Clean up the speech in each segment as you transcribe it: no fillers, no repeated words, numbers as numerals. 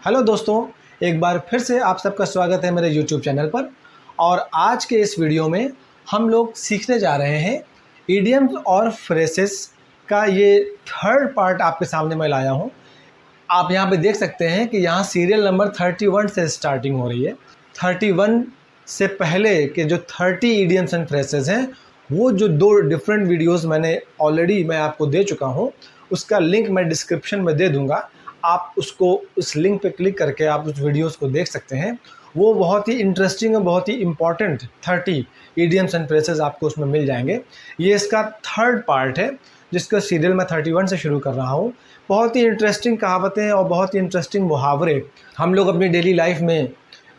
Hello दोस्तों, एक बार फिर से आप सबका स्वागत है मेरे YouTube चैनल पर। और आज के इस वीडियो में हम लोग सीखने जा रहे हैं इडियम्स और फ्रेसेस का ये थर्ड पार्ट आपके सामने मैं लाया हूँ। आप यहाँ पे देख सकते हैं कि यहाँ सीरियल नंबर 31 से स्टार्टिंग हो रही है। 31 से पहले के जो 30 इडियम्स एंड फ्रेसेस हैं, वो जो दो डिफरेंट वीडियोस मैं आपको दे चुका हूँ, उसका लिंक मैं डिस्क्रिप्शन में दे दूँगा। आप उसको उस लिंक पे क्लिक करके आप उस वीडियोस को देख सकते हैं। वो बहुत ही इंटरेस्टिंग और बहुत ही इम्पॉर्टेंट 30 इडियम्स एंड फ्रेसेस आपको उसमें मिल जाएंगे। ये इसका थर्ड पार्ट है जिसका सीरियल मैं 31 से शुरू कर रहा हूँ। बहुत ही इंटरेस्टिंग कहावतें और बहुत ही इंटरेस्टिंग मुहावरे हम लोग अपनी डेली लाइफ में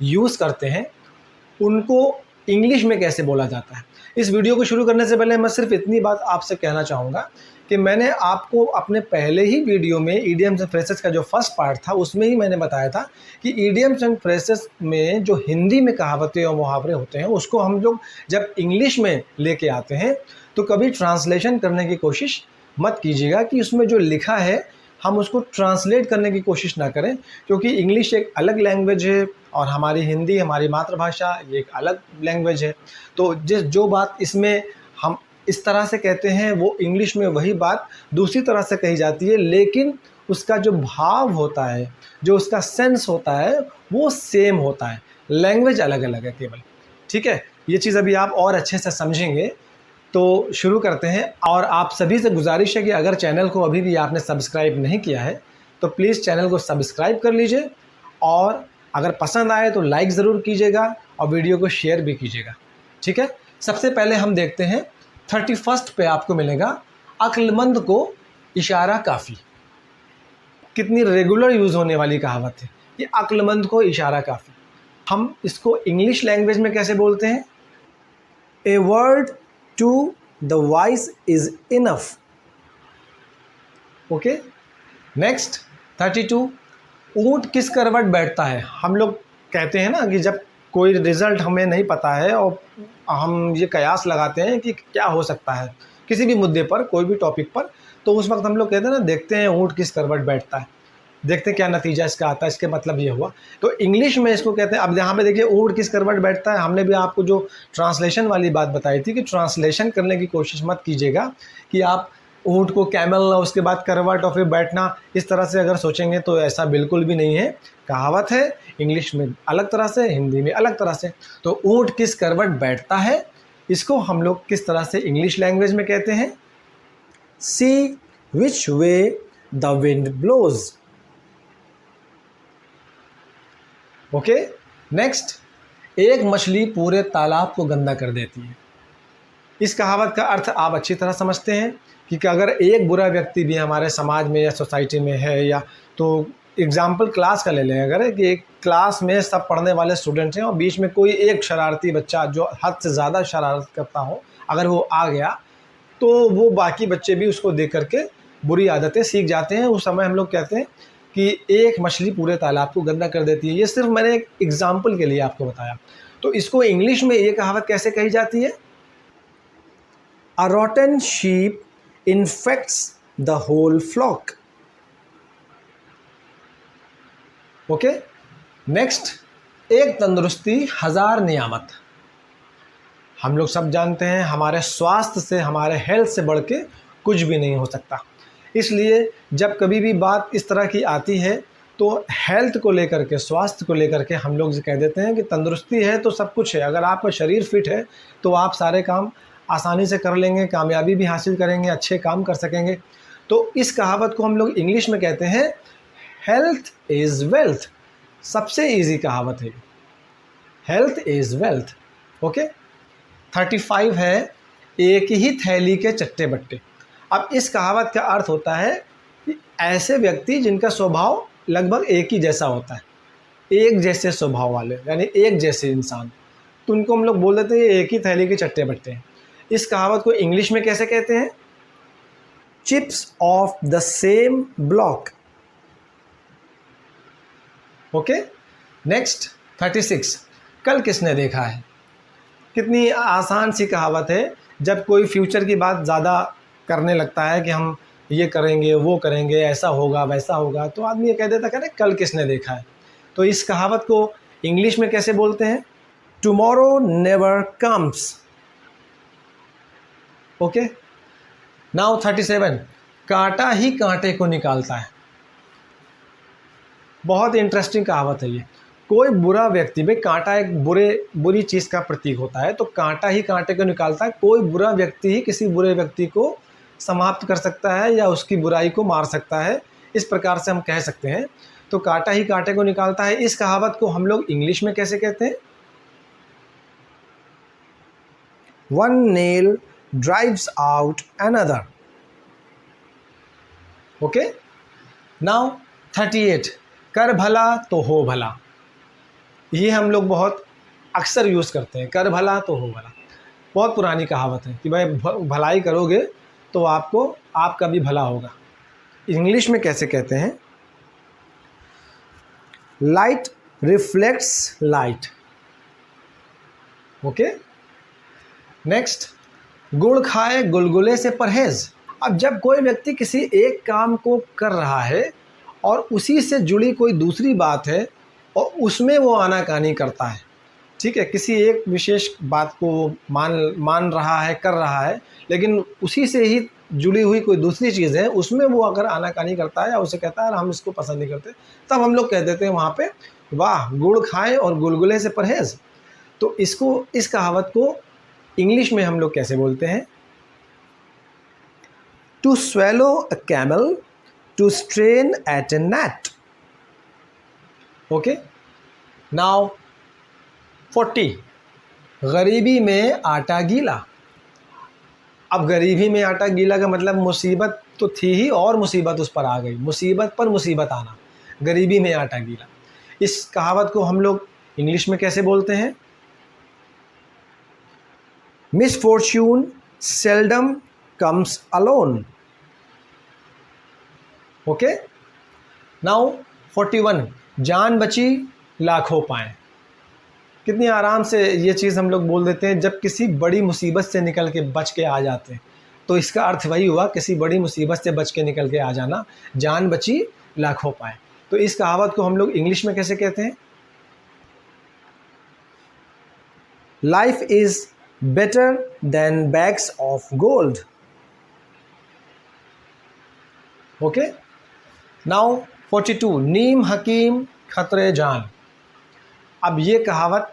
यूज़ करते हैं, उनको इंग्लिश में कैसे बोला जाता है। इस वीडियो को शुरू करने से पहले मैं सिर्फ इतनी बात आपसे कहना चाहूँगा कि मैंने आपको अपने पहले ही वीडियो में ईडियम्स एंड फ्रेसेस का जो फर्स्ट पार्ट था उसमें ही मैंने बताया था कि ईडियम्स एंड फ्रेसेस में जो हिंदी में कहावतें और मुहावरे होते हैं, उसको हम लोग जब इंग्लिश में लेके आते हैं तो कभी ट्रांसलेशन करने की कोशिश मत कीजिएगा कि उसमें जो लिखा है हम उसको ट्रांसलेट करने की कोशिश ना करें, क्योंकि इंग्लिश एक अलग लैंग्वेज है और हमारी हिंदी, हमारी मातृभाषा, ये एक अलग लैंग्वेज है। तो जो बात इसमें हम इस तरह से कहते हैं वो इंग्लिश में वही बात दूसरी तरह से कही जाती है, लेकिन उसका जो भाव होता है, जो उसका सेंस होता है, वो सेम होता है। लैंग्वेज अलग अलग है केवल। ठीक है, ये चीज़ अभी आप और अच्छे से समझेंगे। तो शुरू करते हैं। और आप सभी से गुजारिश है कि अगर चैनल को अभी भी आपने सब्सक्राइब नहीं किया है तो प्लीज़ चैनल को सब्सक्राइब कर लीजिए, और अगर पसंद आए तो लाइक ज़रूर कीजिएगा और वीडियो को शेयर भी कीजिएगा। ठीक है, सबसे पहले हम देखते हैं 31 पे आपको मिलेगा अक्लमंद को इशारा काफ़ी। कितनी रेगुलर यूज़ होने वाली कहावत है ये, अक्लमंद को इशारा काफ़ी। हम इसको इंग्लिश लैंग्वेज में कैसे बोलते हैं? A word to the wise is enough. Okay, next 32, ऊंट किस करवट बैठता है। हम लोग कहते हैं ना कि जब कोई रिज़ल्ट हमें नहीं पता है और हम ये कयास लगाते हैं कि क्या हो सकता है किसी भी मुद्दे पर, कोई भी टॉपिक पर, तो उस वक्त हम लोग कहते हैं ना, देखते हैं ऊंट किस करवट बैठता है, देखते हैं क्या नतीजा इसका आता है, इसके मतलब ये हुआ। तो इंग्लिश में इसको कहते हैं, अब यहाँ पे देखिए ऊंट किस करवट बैठता है। हमने भी आपको जो ट्रांसलेशन वाली बात बताई थी कि ट्रांसलेशन करने की कोशिश मत कीजिएगा कि आप ऊंट को कैमल और उसके बाद करवट और फिर बैठना, इस तरह से अगर सोचेंगे तो ऐसा बिल्कुल भी नहीं है। कहावत है, इंग्लिश में अलग तरह से, हिंदी में अलग तरह से। तो ऊंट किस करवट बैठता है, इसको हम लोग किस तरह से इंग्लिश लैंग्वेज में कहते हैं? See which way the wind blows. Okay, next, एक मछली पूरे तालाब को गंदा कर देती है। इस कहावत का अर्थ आप अच्छी तरह समझते हैं कि अगर एक बुरा व्यक्ति भी हमारे समाज में या सोसाइटी में है, या तो एग्जाम्पल क्लास का ले लें, अगर कि एक क्लास में सब पढ़ने वाले स्टूडेंट हैं और बीच में कोई एक शरारती बच्चा जो हद से ज़्यादा शरारत करता हो, अगर वो आ गया तो वो बाकी बच्चे भी उसको देख करके बुरी आदतें सीख जाते हैं। उस समय हम लोग कहते हैं कि एक मछली पूरे तालाब को गंदा कर देती है। ये सिर्फ मैंने एक एग्जाम्पल के लिए आपको बताया। तो इसको इंग्लिश में ये कहावत कैसे कही जाती है? A rotten sheep infects the whole flock. Okay, next, एक तंदुरुस्ती हजार नियामत। हम लोग सब जानते हैं हमारे स्वास्थ्य से, हमारे हेल्थ से बढ़ के कुछ भी नहीं हो सकता। इसलिए जब कभी भी बात इस तरह की आती है तो हेल्थ को लेकर के, स्वास्थ्य को लेकर के हम लोग कह देते हैं कि तंदुरुस्ती है तो सब कुछ है। अगर आपका शरीर फिट है तो आप सारे काम आसानी से कर लेंगे, कामयाबी भी हासिल करेंगे, अच्छे काम कर सकेंगे। तो इस कहावत को हम लोग इंग्लिश में कहते हैं हेल्थ इज़ वेल्थ। सबसे ईजी कहावत है, हेल्थ इज़ वेल्थ। ओके, 35 है एक ही थैली के चट्टे बट्टे। अब इस कहावत का अर्थ होता है कि ऐसे व्यक्ति जिनका स्वभाव लगभग एक ही जैसा होता है, एक जैसे स्वभाव वाले, यानी एक जैसे इंसान, तो उनको हम लोग बोल देते हैं एक ही थैली के चट्टे बट्टे हैं। इस कहावत को इंग्लिश में कैसे कहते हैं? Chips of the same block. Okay, next 36, कल किसने देखा है। कितनी आसान सी कहावत है। जब कोई फ्यूचर की बात ज़्यादा करने लगता है कि हम ये करेंगे, वो करेंगे, ऐसा होगा, वैसा होगा, तो आदमी ये कह देता है, कल किसने देखा है। तो इस कहावत को इंग्लिश में कैसे बोलते हैं? Tomorrow never comes. Okay, now 37, कांटा ही कांटे को निकालता है। बहुत इंटरेस्टिंग कहावत है ये। कोई बुरा व्यक्ति, भाई कांटा एक बुरी चीज़ का प्रतीक होता है, तो कांटा ही कांटे को निकालता है। कोई बुरा व्यक्ति ही किसी बुरे व्यक्ति को समाप्त कर सकता है या उसकी बुराई को मार सकता है, इस प्रकार से हम कह सकते हैं। तो कांटा ही कांटे को निकालता है, इस कहावत को हम लोग इंग्लिश में कैसे कहते हैं? One nail drives out another. Okay, now 38, कर भला तो हो भला। ये हम लोग बहुत अक्सर यूज़ करते हैं, कर भला तो हो भला। बहुत पुरानी कहावत है कि भाई भलाई करोगे तो आपका भी भला होगा। इंग्लिश में कैसे कहते हैं? Light reflects light. Okay, next, गुड़ खाए गुलगुले से परहेज। अब जब कोई व्यक्ति किसी एक काम को कर रहा है और उसी से जुड़ी कोई दूसरी बात है और उसमें वो आनाकानी करता है, ठीक है, किसी एक विशेष बात को मान रहा है, कर रहा है, लेकिन उसी से ही जुड़ी हुई कोई दूसरी चीज़ है, उसमें वो अगर आनाकानी करता है या उसे कहता है हम इसको पसंद नहीं करते, तब हम लोग कह देते हैं वहाँ पे, वाह गुड़ खाए और गुलगुले से परहेज। तो इस कहावत को इंग्लिश में हम लोग कैसे बोलते हैं? To swallow a camel, to strain at a gnat. Okay, now 40, गरीबी में आटा गीला। अब गरीबी में आटा गीला का मतलब मुसीबत तो थी ही और मुसीबत उस पर आ गई, मुसीबत पर मुसीबत आना, गरीबी में आटा गीला। इस कहावत को हम लोग इंग्लिश में कैसे बोलते हैं? Misfortune seldom comes alone. Okay, now 41, जान बची लाखों पाएं। कितनी आराम से ये चीज़ हम लोग बोल देते हैं जब किसी बड़ी मुसीबत से निकल के बच के आ जाते हैं। तो इसका अर्थ वही हुआ, किसी बड़ी मुसीबत से बच के निकल के आ जाना, जान बची लाखों पाएं। तो इस कहावत को हम लोग इंग्लिश में कैसे कहते हैं? Life is better than bags of gold. Okay, now 42, नीम हकीम खतरे जान। अब ये कहावत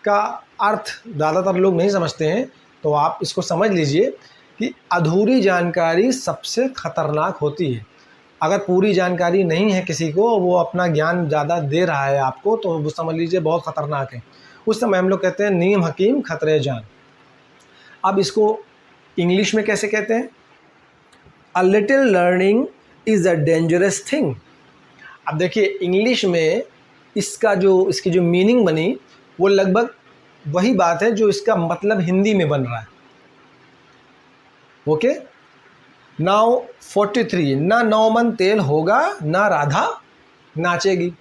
का अर्थ ज़्यादातर लोग नहीं समझते हैं, तो आप इसको समझ लीजिए कि अधूरी जानकारी सबसे खतरनाक होती है। अगर पूरी जानकारी नहीं है किसी को, वो अपना ज्ञान ज़्यादा दे रहा है आपको, तो वो समझ लीजिए बहुत ख़तरनाक है। उस समय हम लोग कहते हैं नीम हकीम खतरे जान। अब इसको इंग्लिश में कैसे कहते हैं? A little learning is a dangerous thing. अब देखिए इंग्लिश में इसकी जो मीनिंग बनी वो लगभग वही बात है जो इसका मतलब हिंदी में बन रहा है। ओके, नाउ 43, ना नौमन तेल होगा ना राधा नाचेगी।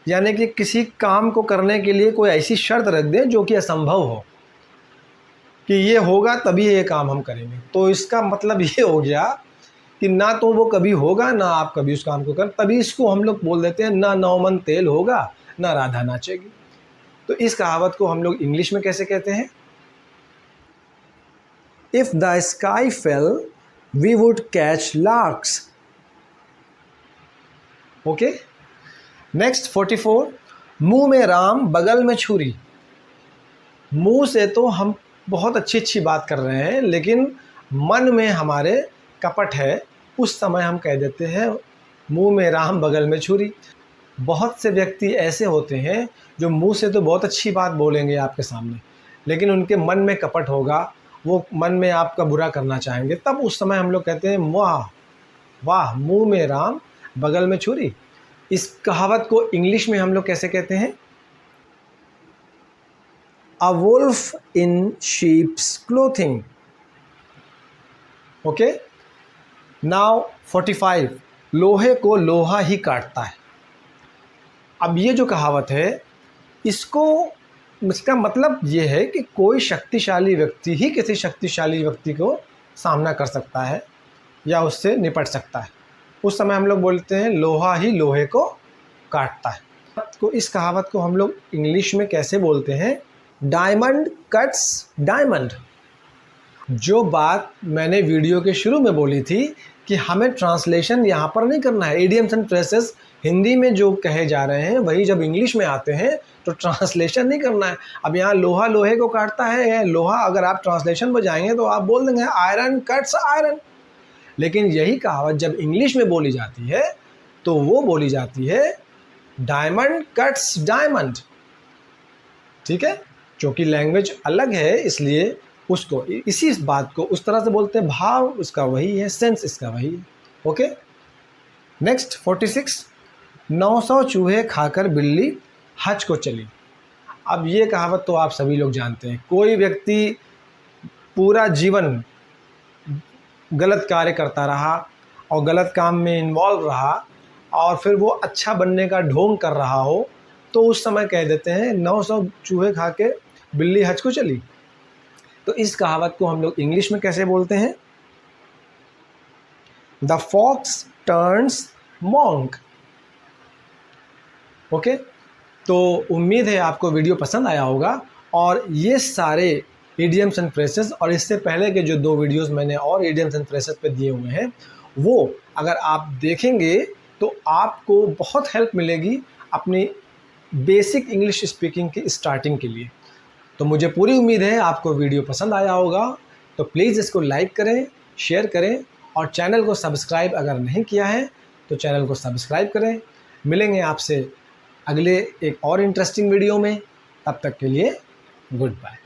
यानी कि किसी काम को करने के लिए कोई ऐसी शर्त रख दें जो कि असंभव हो, कि ये होगा तभी ये काम हम करेंगे। तो इसका मतलब ये हो गया कि ना तो वो कभी होगा ना आप कभी उस काम को कर, तभी इसको हम लोग बोल देते हैं ना नौमन तेल होगा ना राधा नाचेगी। तो इस कहावत को हम लोग इंग्लिश में कैसे कहते हैं? If the sky fell we would catch larks. Okay, next 44, मुंह में राम बगल में छुरी। मुंह से तो हम बहुत अच्छी बात कर रहे हैं, लेकिन मन में हमारे कपट है, उस समय हम कह देते हैं मुंह में राम बगल में छुरी। बहुत से व्यक्ति ऐसे होते हैं जो मुंह से तो बहुत अच्छी बात बोलेंगे आपके सामने, लेकिन उनके मन में कपट होगा, वो मन में आपका बुरा करना चाहेंगे, तब उस समय हम लोग कहते हैं वाह वाह मुंह में राम बगल में छुरी। इस कहावत को इंग्लिश में हम लोग कैसे कहते हैं? A wolf in sheep's clothing. Okay, now 45, लोहे को लोहा ही काटता है। अब ये जो कहावत है इसका मतलब ये है कि कोई शक्तिशाली व्यक्ति ही किसी शक्तिशाली व्यक्ति को सामना कर सकता है या उससे निपट सकता है। उस समय हम लोग बोलते हैं लोहा ही लोहे को काटता है। इस कहावत को हम लोग इंग्लिश में कैसे बोलते हैं? Diamond cuts diamond. जो बात मैंने वीडियो के शुरू में बोली थी कि हमें ट्रांसलेशन यहाँ पर नहीं करना है। इडियम्स एंड फ्रेसेस हिंदी में जो कहे जा रहे हैं वही जब इंग्लिश में आते हैं तो ट्रांसलेशन नहीं करना है। अब यहाँ लोहा लोहे को काटता है, लोहा अगर आप ट्रांसलेशन में जाएंगे तो आप बोल देंगे आयरन कट्स आयरन। लेकिन यही कहावत जब इंग्लिश में बोली जाती है तो वो बोली जाती है डायमंड कट्स डायमंड। ठीक है, क्योंकि लैंग्वेज अलग है इसलिए उसको इसी बात को उस तरह से बोलते हैं। भाव इसका वही है, सेंस इसका वही है। ओके, नेक्स्ट 46, 900 चूहे खाकर बिल्ली हज को चली। अब ये कहावत तो आप सभी लोग जानते हैं। कोई व्यक्ति पूरा जीवन गलत कार्य करता रहा और गलत काम में इन्वॉल्व रहा और फिर वो अच्छा बनने का ढोंग कर रहा हो तो उस समय कह देते हैं 900 चूहे खा के बिल्ली हज को चली। तो इस कहावत को हम लोग इंग्लिश में कैसे बोलते हैं? The fox turns monk. Okay, तो उम्मीद है आपको वीडियो पसंद आया होगा। और ये सारे इडियम्स एंड फ्रेसेस और इससे पहले के जो 2 वीडियोस मैंने और इडियम्स एंड फ्रेसेस पे दिए हुए हैं वो अगर आप देखेंगे तो आपको बहुत हेल्प मिलेगी अपनी बेसिक इंग्लिश स्पीकिंग की स्टार्टिंग के लिए। तो मुझे पूरी उम्मीद है आपको वीडियो पसंद आया होगा। तो प्लीज़ इसको लाइक करें, शेयर करें और चैनल को सब्सक्राइब अगर नहीं किया है तो चैनल को सब्सक्राइब करें। मिलेंगे आपसे अगले एक और इंटरेस्टिंग वीडियो में। तब तक के लिए गुड बाय।